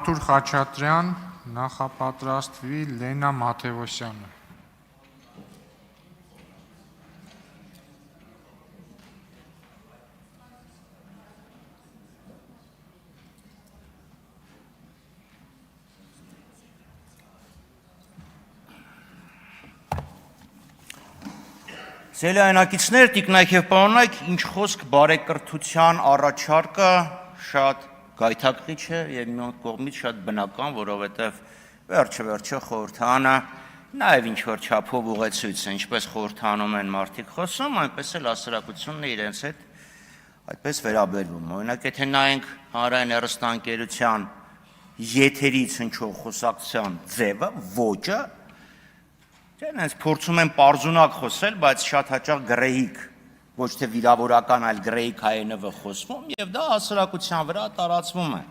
Արթուր Խաչատրյան, նախապատրաստվի Լենա Մաթևոսյանը։ Սելայնակիցներ, տիկնայք և պարոնայք, ինչ խոսք բարեկրթության առաջարկը շատ գայթակղիչ է և մի կողմից շատ բնական, որովհետև վերջը խորհրդարանը նաև ինչ-որ չափով ուղեցույց է, ինչպես խորհրդարանում են մարդիկ խոսում, այնպես էլ հասարակությունն է իրենց հետ այդպես վերաբերվում։ Օրինակ, եթե նայենք հանրային հեռուստաընկերության եթերից հնչող խոսակցության ձևը, ոճը, Հենց փորձում եմ պարզունակ խոսել, բայց շատ հաճախ գրեհիկ, ոչ թե վիրավորական, այլ գրեհիկ հայերենով է խոսվում, և դա հասարակության վրա տարածվում է։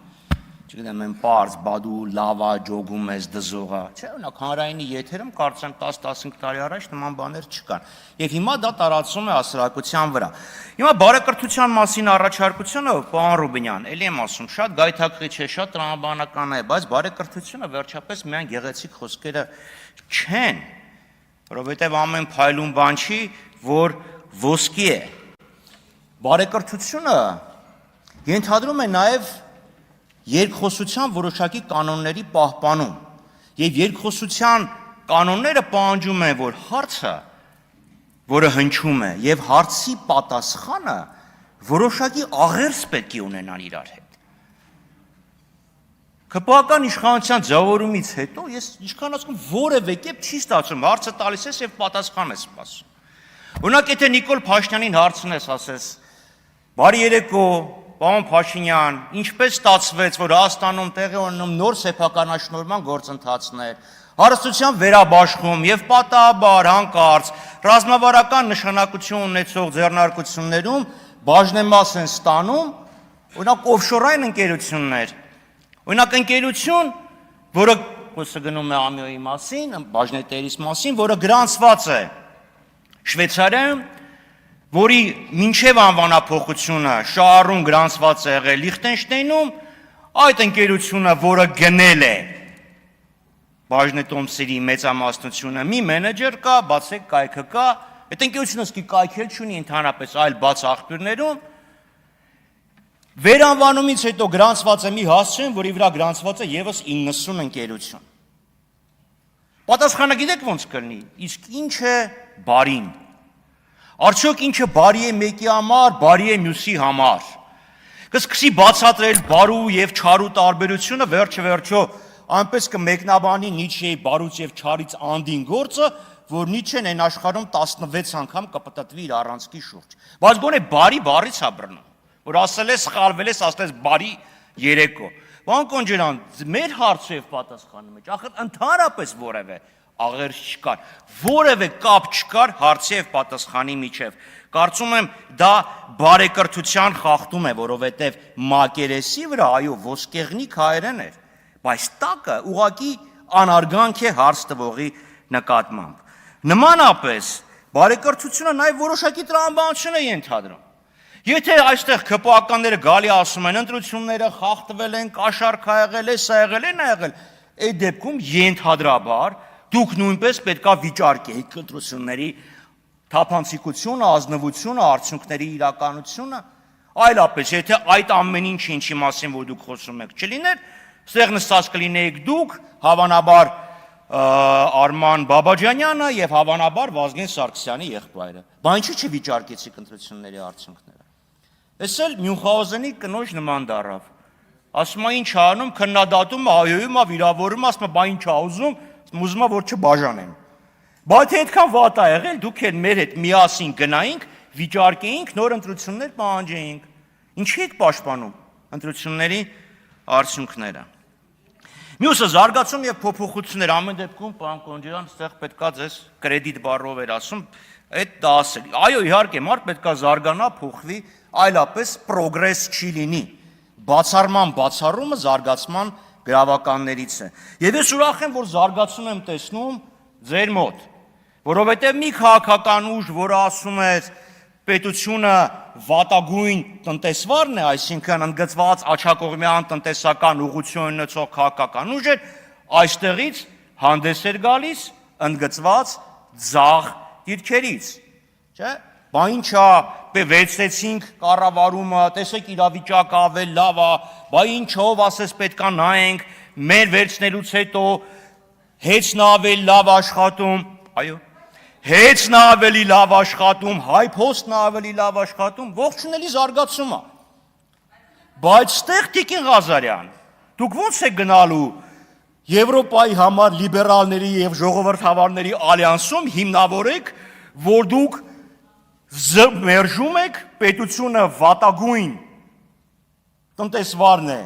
Չգիտեմ, են պարզ, բադու, լավա, ջոգում ես, դզողա, չէ, օրինակ հանրայինի եթերում կարծեմ 10-15 տարի առաջ նման բաներ չկան։ Եվ հիմա դա տարածվում է հասարակության վրա։ Հիմա բարեկրթության մասին առաջարկությունը, պարոն Ռուբինյան, էլի եմ ասում, շատ գայթակղիչ է, շատ տրամաբանական է, բայց բարեկրթությունը վերջապես միայն գեղեցիկ խոսքերը չեն, որովհետև ամեն փայլուն բան չի, որ ոսկի է։ Բարեկրթությունը ենթադրում է նաև երկխոսության որոշակի կանոնների պահպանում, և երկխոսության կանոնները պահանջում են, որ հարցը, որը հնչում է, և հարցի պատասխանը որոշակի աղերս պետք է ունենան իրար հետ։ ԿՊԱ-ական իշխանության ձևավորումից հետո ես ինչքան ասում որևէ կերպ չի ստացվում, հարցը տալիս ես և պատասխան ես սպասում։ Օրինակ, եթե Նիկոլ Փաշինյանին հարցնես, ասես, բարի երեկո, պարոն Փաշինյան, ինչպես ստացվեց, որ Հայաստանում տեղի ունենում նոր սեփականաշնորհման գործընթացներ, հարստության վերաբաշխում և պատահաբար հանկարծ ռազմավարական նշանակություն ունեցող ձեռնարկություններում բաժնեմաս են ստանում, օրինակ օֆշորային ընկերություններ, օրինակ ընկերություն, որը խոսքը գնում է Ամիոյի մասին, բաժնետերիս մասին, որը գրանցված է Շվեյցարիայում, որի մինչև անվանափոխությունը շահառուն գրանցված է եղել Լիխտենշտեյնում, այդ ընկերությունը, որը գնել է բաժնետոմսերի մեծամասնությունը, մի մենեջեր կա, բացեք կայքը կա, այդ ընկերությունը սկի կայքել չունի ընդհանրապես այլ բաց աղբյուրներում, վերանվանումից հետո գրանցված է մի հասցեն, որի վրա գրանցված է ևս 90 ընկերություն։ Պատասխանը գիտեք ոնց կլինի, իսկ ինչ է բարին։ Արդյոք ինչը բարի է մեկի համար, բարի է մյուսի համար։ Կսկսի բացատրել բարու և չարու տարբերությունը, վերջը այնպես կմեկնաբանի Նիչեի բարուց և չարից անդին գործը, որ Նիչեն այն աշխարհում 16 անգամ կպտտվի իր առանցքի շուրջ։ Բայց գոնե բարի բառից է բռնում, որ ասել ես, սխալվել ես, ասել ես բարի երեկո։ Պարոն Կոնջերյան, մեր հարցը և պատասխանի մեջ, ախր ընդհանրապես որևէ աղերս չկար, որևէ կապ չկար հարցի և պատասխանի միջև։ Կարծում եմ դա բարեկրթության խախտում է, որովհետև մակերեսի վրա, այո, ոսկեղնիկ հայերեն էր, բայց տակը ուղղակի անարգանք է հարց տվողի նկատմամբ։ Նմանապես բարեկրթությունը նաև որոշակի տրամաբանություն է ենթադրում։ Եթե այստեղ ԿՊԱ-ականները գալի ասում են, ընտրությունները խախտվել են, կաշառք ա եղել է, սա եղել է, նա եղել, այդ դեպքում ենթադրաբար դուք նույնպես պետք է վիճարկեիք ընտրությունների թափանցիկությունը, ազնվությունը, արդյունքների իրականությունը, այլապես, եթե այդ ամեն ինչը, ինչի մասին որ դուք խոսում եք, չլիներ, ստեղ նստած կլինեիք դուք, հավանաբար Արման Բաբաջանյանը և հավանաբար Վազգեն Սարգսյանի եղբայրը։ Բա ինչու չվիճարկեցիք ընտրությունների արդյունքները։ Էս էլ Մյունխաուզենի կնոջ նման դառավ։ Ասում է ինչ անում, քննադատում, հայոյում, վիրավորում, ասում է, բա ինչ ա ուզում, ուզում է որ չբաժանեն։ Բա թե այդքան վատ ա եղել, դուք էլ մեր հետ միասին գնայինք, վիճարկեինք, նոր ընտրություններ պահանջեինք։ Ինչի եք պաշտպանում ընտրությունների արդյունքները։ Մյուսը զարգացում և փոփոխություններ, ամեն դեպքում, պարոն Կոնջերյան, ստեղ պետքա ձեզ կրեդիտ բառով էր ասում, այդ դա ասել։ Այո, իհարկե, մարդ պետքա զարգանա, փոխվի, այլապես պրոգրես չի լինի։ Բացառման բացառումը զարգացման գրավականներից է։ Եվ ես ուրախ եմ, որ զարգացում եմ տեսնում ձեր մոտ, որովհետև մի քաղաքական ուժ, որը ասում է պետությունը վատագույն տնտեսվարն է, այսինքն ընդգծված աչակողմյան տնտեսական ուղղություն ունեցող քաղաքական ուժ էր, այստեղից հանդես էր գալիս ընդգծված ձախ դիրքերից, չէ՞։ Բա ինչա, վերցրեցինք կառավարումը, տեսեք իրավիճակը ավելի լավ է, բա ինչով ասես պետքա նայենք, մեր վերցնելուց հետո հեծն ավելի լավ աշխատում, այո, հեծն ավելի լավ աշխատում, հայ փոստն ավելի լավ աշխատում, ողջունելի զարգացում է։ Բայց ստեղ Տիկին Ղազարյան, դուք ո՞նց եք գնալու Եվրոպայի համար լիբերալների եւ ժողովրդավարների ալյանսում հիմնավորեք, որ դուք մերժում եք պետությունը վատագույն տնտեսվարն է,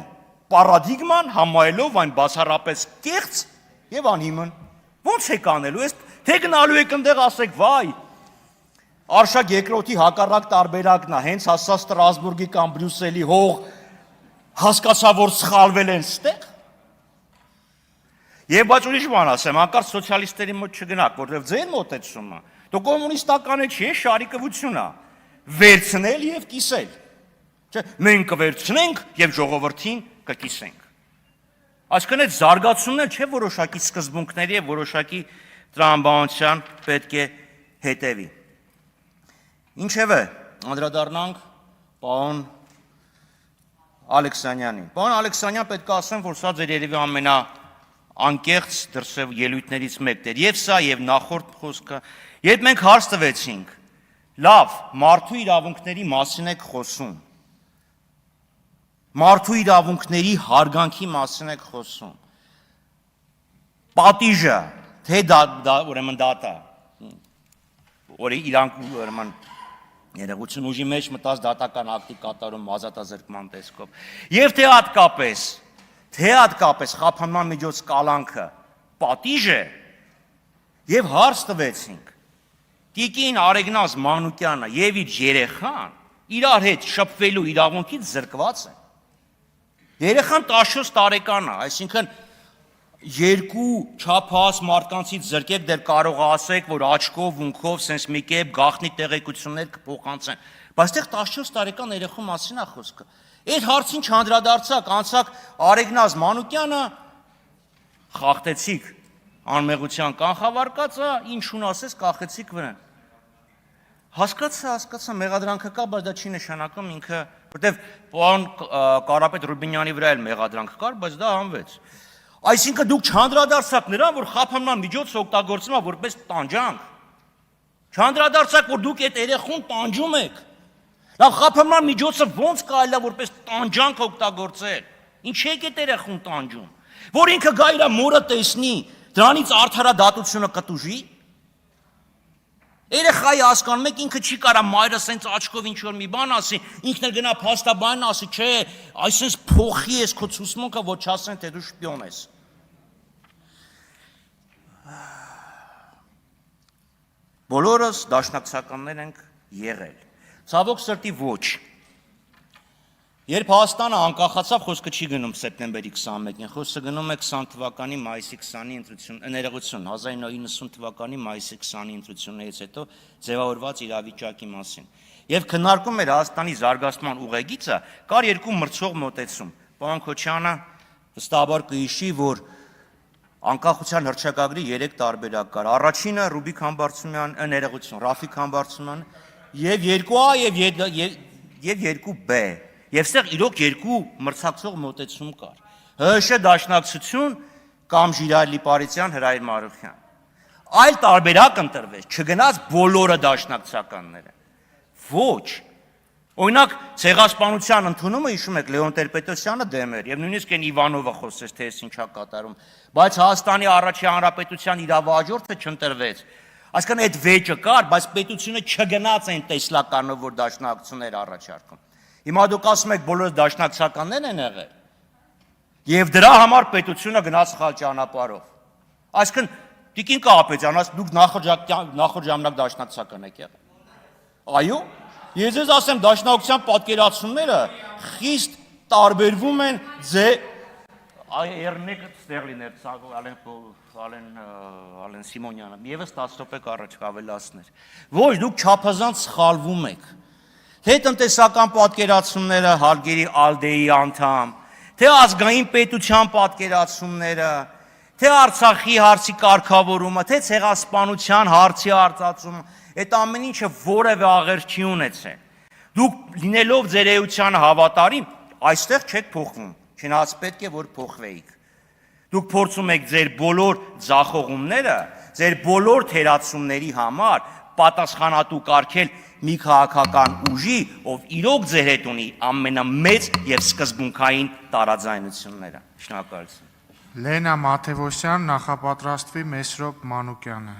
պարադիգման համայելով այն բացառապես կեղծ եւ անհիմն։ Ո՞նց եք անելու, թե գնալու եք այնտեղ ասեք, վայ, Արշակ երկրորդի հակառակ տարբերակն է, հենց հասա Ստրասբուրգի կամ Բրյուսելի հող հասկացա, որ սխալվել են ստեղ։ Եվ բայց ուրիշ բան ասեմ, հանկարծ սոցիալիստերի մոտ չգնաք, որովհետև ձեր մոտեցումը դու կոմունիստականը չի, շարիկվություն է, վերցնել եւ կիսել։ Չէ, մենք կվերցնենք եւ ժողովրդին կկիսենք։ Այսինքն այդ զարգացումն էլ չէ որոշակի սկզբունքների եւ որոշակի տրամաբանության պետք է հետևի։ Ինչևէ, անդրադառնանք պարոն Ալեքսանյանին։ Պարոն Ալեքսանյան, պետք է ասեմ, որ սա ձեր երևի ամենաանկեղծ դրսև ելույթներից մեկն էր, եւ սա եւ նախորդ խոսքը, երբ մենք հարց տվեցինք, լավ, մարդու իրավունքների մասին եք խոսում, մարդու իրավունքների հարգանքի մասին եք խոսում, պատիժը, թե ուրեմն դատա, որ իրանք ուրեմն երևույթուն ուժի մեջ մտած դատական ակտի կատարում ազատազրկման տեսքով, եւ թե հատկապես խափանման միջոց կալանքը պատիժ է, եւ հարց տվեցինք, Տիկին Արեգնազ Մանուկյանը եւ իր երեխան իրար հետ շփվելու իրավունքից զրկված են։ Երեխան 14 տարեկան է, այսինքն երկու չափահաս մարդկանցից զրկեք, դեռ կարող է ասեք, որ աչքով, ունքով, սենց մի կերպ գաղտնի տեղեկություններ կփոխանցեն, բայց դեռ 14 տարեկան երեխու մասին է խոսքը։ Այդ հարցին չանդրադարձակ, անցակ Արեգնազ Մանուկյանը խախտեցիք անմեղության կանխավարկածը, ինչուն ասես կախեցիք վրան։ Հասկացա, մեղադրանքը կա, բայց դա չի նշանակում ինքը, որտեվ պարոն Կարապետ Ռուբինյանի վրա էլ մեղադրանք կար, բայց դա հանվեց։ Այսինքն դուք չանդրադարձաք նրան, որ խափանման միջոցը օգտագործվում է որպես տանջանք։ Չանդրադարձաք, որ դուք այդ երեխուն տանջում եք։ Լավ, խափանման միջոցը ո՞նց կարելի է որպես տանջանք օգտագործել։ Ինչի՞ եք այդ երեխուն տանջում։ Որ ինքը գա իր մորը տեսնի, դրանից արդարադատությունը կտուժի։ Երեխայի հասկանում եք, ինքը չի կարա մայրը սենց աչքով ինչ որ մի բան ասի, ինքն էլ գնա փաստաբանն ասի, չէ, այսպես փոխի ես քո ցուցմունքը, որ չասեն, թե դու շպիոն ես։ Բոլորս դաշնակցականներ ենք եղել։ Ցավոք սրտի ոչ։ Երբ Հայաստանը անկախացավ, խոսքը չի գնում սեպտեմբերի 21-ին, խոսքը գնում է 20 թվականի մայիսի 20-ի ներողություն, 1990 թվականի մայիսի 20-ի ընտրություններից հետո ձևավորված իրավիճակի մասին։ Եվ քննարկում էր Հայաստանի զարգացման ուղեգիծը, կար երկու մրցող մոտեցում։ Պարոն Քոչյանը վստահաբար կհիշի, որ անկախության հռչակագրի 3 տարբերակ կար։ Առաջինը Ռուբիկ Համբարձումյան, ներողություն, Ռաֆիկ Համբարձումյան, եւ 2A եւ 2B։ Եվ ստեղ իրոք երկու մրցակցող մոտեցում կար։ ՀՀՇ դաշնակցություն կամ Ժիրայր Լիպարիսյան, Հրայր Մարուխյան։ Այլ տարբերակ ընտրվեց, չգնաց բոլորը դաշնակցականները։ Ոչ։ Օրինակ, ցեղասպանության ընդունումը հիշում եք Լեոն Տեր-Պետրոսյանը դեմ էր, եւ նույնիսկ այն Իվանովը խոսեց, թե այս ինչա կատարում, բայց Հայաստանի առաջին հանրապետության իրավահաջորդը չընտրվեց։ Այսինքն այդ վեճը կար, բայց պետությունը չգնաց այն տեսլականով, որ դաշնակցություններ առաջարկում։ Հիմա դուք ասում եք բոլորը դաշնակցականներ են եղել, եւ դրա համար պետությունը գնաց սխալ ճանապարհով։ Այսինքն Տիկին Կարապետյան, դուք նախորդ ժամանակ դաշնակցական եք եղել։ Այո, ես ձեզ ասեմ, դաշնակցության պատկերացումները խիստ տարբերվում են Երնեկը ստեղ լիներ, Ալեն Սիմոնյանը, եվս 10 րոպե առաջ կավելացներ։ Ոչ, դուք չափազանց սխալվում եք։ Թե տնտեսական պատկերացումները հարգելի ԱԼԴԵ-ի անդամ, թե ազգային պետության պատկերացումները, թե Արցախի հարցի կարգավորումը, թե ցեղասպանության հարցի արծածումը, այդ ամեն ինչը որևէ աղերս չի ունեցել։ Դուք լինելով ձեր էության հավատարիմ, այստեղ չեք փոխվում, չնայած պետք է որ փոխվեիք։ Դուք փորձում եք ձեր բոլոր ձախողումները, ձեր բոլոր թերացումների համար պատասխանատու կարգել մի քաղաքական ուժի, ով իրոք ձեր հետ ունի ամենամեծ եւ սկզբունքային տարաձայնությունները։ Շնորհակալություն։ Լենա Մաթևոսյան, նախապատրաստվի Մեսրոպ Մանուկյանը։